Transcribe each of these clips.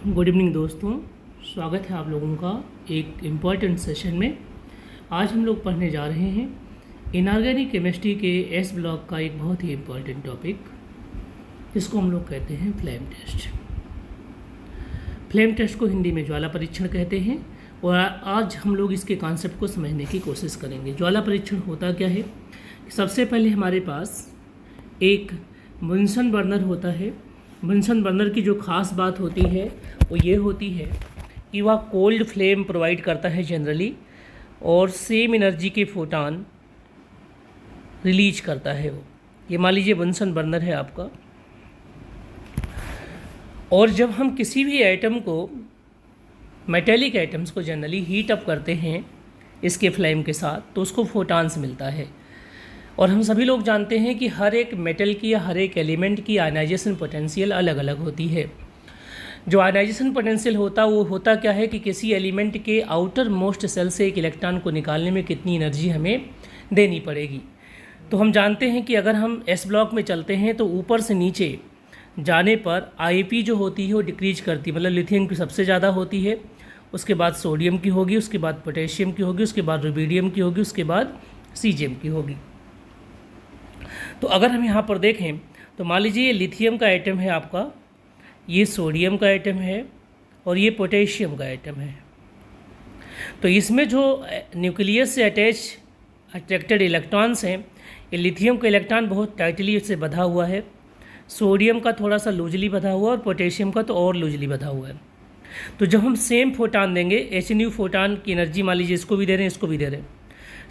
Good evening दोस्तों, स्वागत है आप लोगों का एक इम्पॉर्टेंट सेशन में। आज हम लोग पढ़ने जा रहे हैं इनऑर्गेनिक केमिस्ट्री के एस ब्लॉक का एक बहुत ही इम्पॉर्टेंट टॉपिक, जिसको हम लोग कहते हैं फ्लेम टेस्ट। फ्लेम टेस्ट को हिंदी में ज्वाला परीक्षण कहते हैं और आज हम लोग इसके कॉन्सेप्ट को समझने की कोशिश करेंगे। ज्वाला परीक्षण होता क्या है? सबसे पहले हमारे पास एक बुनसन बर्नर होता है। बुनसन बर्नर की जो ख़ास बात होती है वो ये होती है कि वह कोल्ड फ्लेम प्रोवाइड करता है जनरली, और सेम एनर्जी के फोटान रिलीज करता है वो। ये मान लीजिए बुनसन बर्नर है आपका, और जब हम किसी भी आइटम को, मेटेलिक आइटम्स को जनरली हीट अप करते हैं इसके फ्लेम के साथ, तो उसको फोटान्स मिलता है। और हम सभी लोग जानते हैं कि हर एक मेटल की या हर एक एलिमेंट की आयनाइजेशन पोटेंशियल अलग अलग होती है। जो आयनाइजेशन पोटेंशियल वो होता क्या है कि किसी एलिमेंट के आउटर मोस्ट सेल से एक इलेक्ट्रॉन को निकालने में कितनी एनर्जी हमें देनी पड़ेगी। तो हम जानते हैं कि अगर हम एस ब्लॉक में चलते हैं तो ऊपर से नीचे जाने पर आईपी जो होती है वो डिक्रीज करती है, मतलब लिथियम की सबसे ज़्यादा होती है, उसके बाद सोडियम की होगी, उसके बाद पोटेशियम की होगी, उसके बाद रुबिडियम की होगी, उसके बाद सीजियम की होगी। तो अगर हम यहाँ पर देखें तो मान लीजिए ये लिथियम का आइटम है आपका, ये सोडियम का आइटम है और ये पोटेशियम का आइटम है। तो इसमें जो न्यूक्लियस से अट्रैक्टेड इलेक्ट्रॉन्स हैं, ये लिथियम का इलेक्ट्रॉन बहुत टाइटली इससे बंधा हुआ है, सोडियम का थोड़ा सा लूजली बंधा हुआ और पोटेशियम का तो और लूजली बंधा हुआ है। तो जब हम सेम फोटान देंगे, एच फोटान की एनर्जी मान लीजिए इसको भी दे रहे हैं, इसको भी दे रहे हैं,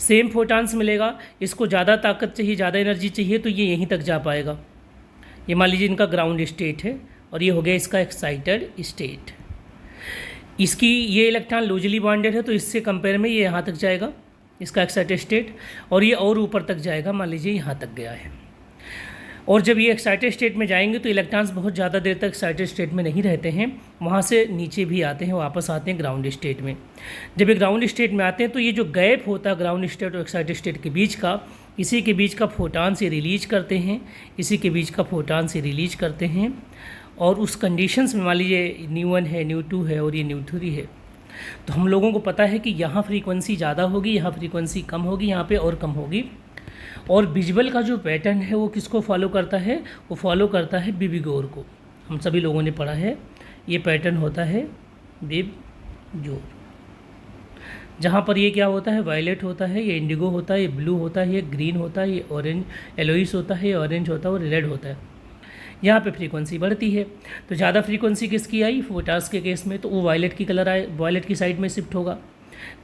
सेम फोटान्स मिलेगा। इसको ज़्यादा ताकत चाहिए, ज़्यादा एनर्जी चाहिए, तो ये यहीं तक जा पाएगा। ये मान लीजिए इनका ग्राउंड स्टेट है और ये हो गया इसका एक्साइटेड स्टेट। इसकी ये इलेक्ट्रॉन लूजली बॉन्डेड है तो इससे कंपेयर में ये यहाँ तक जाएगा, इसका एक्साइटेड स्टेट, और ये और ऊपर तक जाएगा, मान लीजिए यहाँ तक गया है। और जब ये एक्साइटेड स्टेट में जाएंगे तो इलेक्ट्रॉन्स बहुत ज़्यादा देर तक एक्साइटेड स्टेट में नहीं रहते हैं, वहाँ से नीचे भी आते हैं, वापस आते हैं ग्राउंड स्टेट में। जब ये ग्राउंड स्टेट में आते हैं तो ये जो गैप होता है ग्राउंड स्टेट और एक्साइटेड स्टेट के बीच का, इसी के बीच का फोटान से रिलीज करते हैं, इसी के बीच का फोटान से रिलीज करते हैं। और उस कंडीशंस में मान लीजिए न्यू1 है, न्यू2 है और ये न्यू3 है, तो हम लोगों को पता है कि यहाँ फ्रीक्वेंसी ज़्यादा होगी, यहाँ फ्रीक्वेंसी कम होगी, यहाँ पे और कम होगी। और विजुअल का जो पैटर्न है वो किसको फॉलो करता है? वो फॉलो करता है बिबिगोर को। हम सभी लोगों ने पढ़ा है, ये पैटर्न होता है बिबजोर, जहाँ पर ये क्या होता है? वायलेट होता है, ये इंडिगो होता है, ये ब्लू होता है, ये ग्रीन होता है, ये ऑरेंज एलोइस होता है, ये ऑरेंज होता है और रेड होता है। यहाँ पे फ्रीक्वेंसी बढ़ती है, तो ज़्यादा फ्रीक्वेंसी किसकी आई? फोटास के केस में, तो वो वायलेट की कलर आए, वायलेट की साइड में शिफ्ट होगा।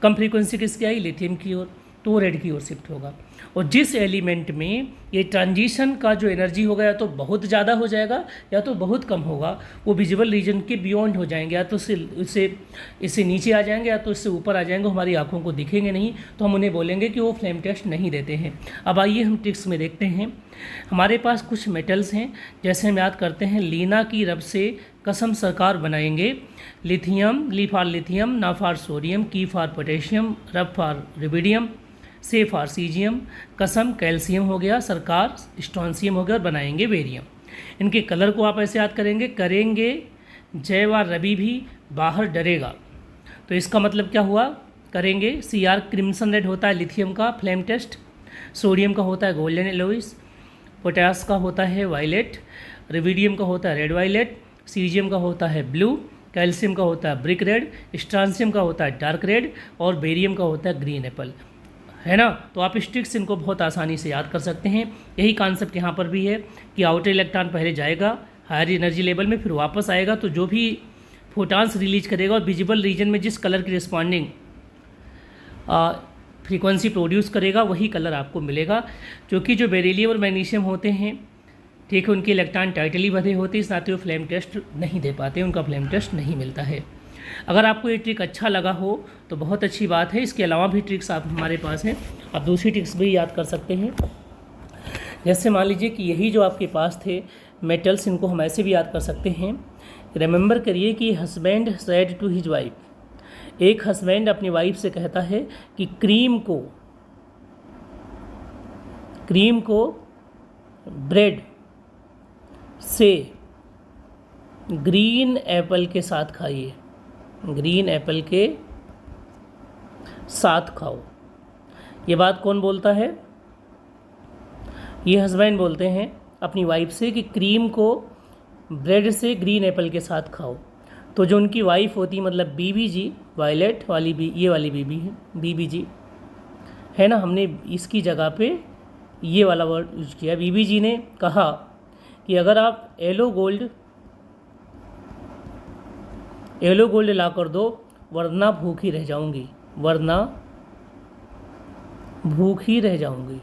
कम फ्रीक्वेंसी किसकी आई? लिथियम की ओर, तो वो रेड की ओर शिफ्ट होगा। और जिस एलिमेंट में ये ट्रांजिशन का जो एनर्जी होगा या तो बहुत ज़्यादा हो जाएगा या तो बहुत कम होगा, वो विजुअल रीजन के बियॉन्ड हो जाएंगे, या तो इससे नीचे आ जाएंगे या तो इससे ऊपर आ जाएंगे, हमारी आंखों को दिखेंगे नहीं, तो हम उन्हें बोलेंगे कि वो फ्लेम टेस्ट नहीं देते हैं। अब आइए हम ट्रिक्स में देखते हैं। हमारे पास कुछ मेटल्स हैं, जैसे हम याद करते हैं, लीना की रब से कसम सरकार बनाएंगे, लिथियम, ली फॉर लिथियम, ना फॉर सोडियम, की फॉर पोटेशियम, रब फॉर रुबिडियम, से फॉर सीजियम, कसम कैल्शियम हो गया, सरकार स्ट्रॉन्सियम हो गया, और बनाएंगे बेरियम। इनके कलर को आप ऐसे याद करेंगे जय व रवि भी बाहर डरेगा। तो इसका मतलब क्या हुआ? करेंगे। CR क्रिम्सन रेड होता है लिथियम का फ्लेम टेस्ट, सोडियम का होता है गोल्डन एलोइस, पोटास का होता है वायलेट, रुबिडियम का होता है रेड वायलेट, सीजियम का होता है ब्लू, कैल्शियम का होता है ब्रिक रेड, स्ट्रॉन्सियम का होता है डार्क रेड और बेरियम का होता है ग्रीन एप्पल, है ना। तो आप इस ट्रिक्स इनको बहुत आसानी से याद कर सकते हैं। यही कॉन्सेप्ट यहाँ पर भी है कि आउटर इलेक्ट्रॉन पहले जाएगा हायर एनर्जी लेवल में, फिर वापस आएगा, तो जो भी फोटान्स रिलीज करेगा और विजिबल रीजन में जिस कलर की रिस्पॉन्डिंग फ्रीक्वेंसी प्रोड्यूस करेगा वही कलर आपको मिलेगा। क्योंकि जो बेरिलियम और मैग्नीशियम होते हैं, ठीक है, उनके इलेक्ट्रॉन टाइटली बंधे होते हैं, साथ ही वो फ्लेम टेस्ट नहीं दे पाते, उनका फ्लेम टेस्ट नहीं मिलता है। अगर आपको ये ट्रिक अच्छा लगा हो तो बहुत अच्छी बात है। इसके अलावा भी ट्रिक्स आप हमारे पास हैं, आप दूसरी ट्रिक्स भी याद कर सकते हैं। जैसे मान लीजिए कि यही जो आपके पास थे मेटल्स, इनको हम ऐसे भी याद कर सकते हैं। रिमेंबर करिए कि husband said to his wife, एक हस्बैंड अपनी वाइफ से कहता है कि क्रीम को ब्रेड से ग्रीन एप्पल के साथ खाइए, ग्रीन एप्पल के साथ खाओ। ये बात कौन बोलता है? ये हस्बैंड बोलते हैं अपनी वाइफ से कि क्रीम को ब्रेड से ग्रीन एप्पल के साथ खाओ। तो जो उनकी वाइफ होती मतलब बीबी जी, वायलेट वाली ये वाली बीबी है, बीबी जी है ना, हमने इसकी जगह पे ये वाला वर्ड यूज किया। बीबी जी ने कहा कि अगर आप येलो गोल्ड ला कर दो वरना भूखी रह जाऊंगी, वरना भूखी रह जाऊंगी।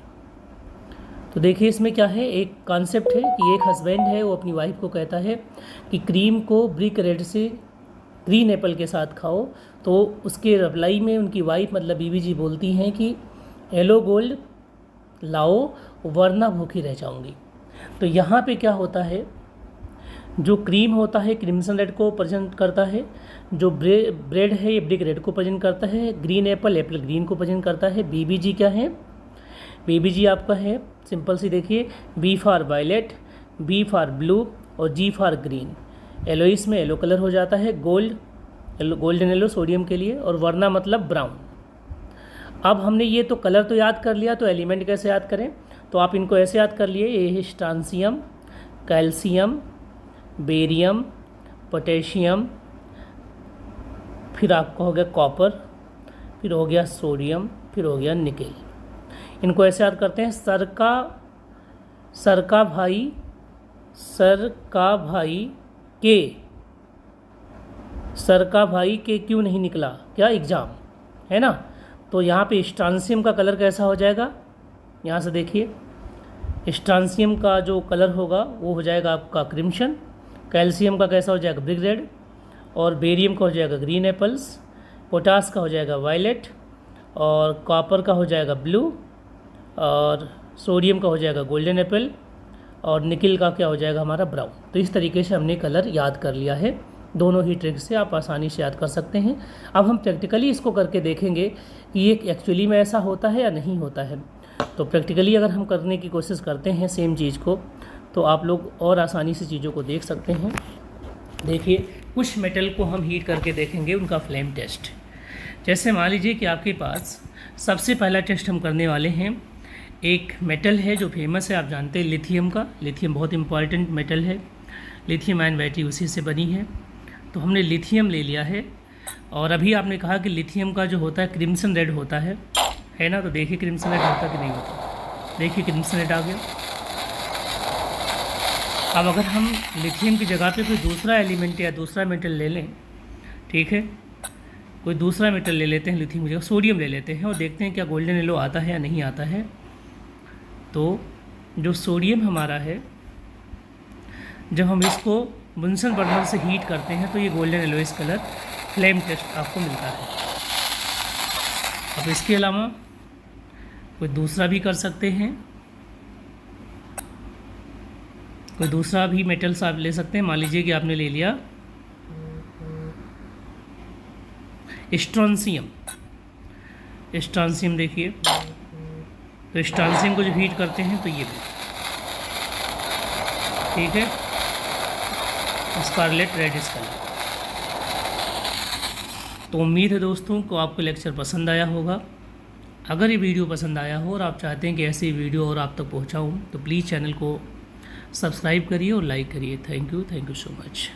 तो देखिए इसमें क्या है, एक कॉन्सेप्ट है कि एक हस्बैंड है वो अपनी वाइफ को कहता है कि क्रीम को ब्रिक रेड से ग्रीन एप्पल के साथ खाओ। तो उसके रिप्लाई में उनकी वाइफ मतलब बीबी जी बोलती हैं कि येलो गोल्ड लाओ वरना भूखी रह जाऊंगी। तो यहाँ पे क्या होता है, जो क्रीम होता है क्रिम्सन रेड को प्रेजेंट करता है, जो ब्रेड है ये ब्रिक रेड को प्रेजेंट करता है, ग्रीन एप्पल ग्रीन को प्रेजेंट करता है। बीबी जी क्या है? बीबी जी आपका है सिंपल सी, देखिए B for violet, B for blue और जी फॉर ग्रीन। येलोइस में येलो कलर हो जाता है, गोल्डन येलो सोडियम के लिए, और वरना मतलब ब्राउन। अब हमने ये तो कलर तो याद कर लिया, तो एलिमेंट कैसे याद करें? तो आप इनको ऐसे याद कर लिए, ये है स्ट्रांसियम, कैल्शियम, बेरियम, पोटेशियम, फिर आपका हो गया कॉपर, फिर हो गया सोडियम, फिर हो गया निकेल। इनको ऐसे याद करते हैं। सर का भाई के क्यों नहीं निकला क्या एग्ज़ाम, है ना? तो यहाँ पे स्ट्रांसियम का कलर कैसा हो जाएगा, यहाँ से देखिए स्ट्रांसियम का जो कलर होगा वो हो जाएगा आपका क्रिम्सन, कैल्शियम का कैसा हो जाएगा ब्रिक रेड, और बेरियम का हो जाएगा ग्रीन एप्पल्स, पोटास का हो जाएगा वायलेट, और कॉपर का हो जाएगा ब्लू, और सोडियम का हो जाएगा गोल्डन एप्पल, और निकिल का क्या हो जाएगा हमारा ब्राउन। तो इस तरीके से हमने कलर याद कर लिया है। दोनों ही ट्रिक से आप आसानी से याद कर सकते हैं। अब हम प्रैक्टिकली इसको करके देखेंगे कि ये एक्चुअली में ऐसा होता है या नहीं होता है। तो प्रैक्टिकली अगर हम करने की कोशिश करते हैं सेम चीज़ को, तो आप लोग और आसानी से चीज़ों को देख सकते हैं। देखिए कुछ मेटल को हम हीट करके देखेंगे उनका फ्लेम टेस्ट। जैसे मान लीजिए कि आपके पास सबसे पहला टेस्ट हम करने वाले हैं, एक मेटल है जो फेमस है, आप जानते हैं लिथियम का। लिथियम बहुत इंपॉर्टेंट मेटल है, लिथियम आयन बैटरी उसी से बनी है। तो हमने लिथियम ले लिया है, और अभी आपने कहा कि लिथियम का जो होता है क्रिम्सन रेड होता है ना? तो देखिए क्रिम्सन रेड होता कि नहीं होता, देखिए क्रिम्सन रेड आ गया। अब अगर हम लिथियम की जगह पे कोई दूसरा एलिमेंट या दूसरा मेटल ले लें, ठीक है, कोई दूसरा मेटल ले लेते हैं लिथियम की जगह, सोडियम ले लेते हैं और देखते हैं क्या गोल्डन येलो आता है या नहीं आता है। तो जो सोडियम हमारा है, जब हम इसको बुनसन बर्नर से हीट करते हैं तो ये golden yellowish colour flame test आपको मिलता है। अब इसके अलावा कोई दूसरा भी कर सकते हैं, कोई दूसरा भी मेटल्स आप ले सकते हैं। मान लीजिए कि आपने ले लिया स्ट्रांसियम, देखिए तो स्ट्रांसियम को जब हीट करते हैं तो ये भी, ठीक है, स्कारलेट रेडिश कलर। तो उम्मीद है दोस्तों को आपको लेक्चर पसंद आया होगा। अगर ये वीडियो पसंद आया हो और आप चाहते हैं कि ऐसी वीडियो और आप तक पहुंचाऊं, तो प्लीज़ चैनल को सब्सक्राइब करिए और लाइक करिए। Thank you so much.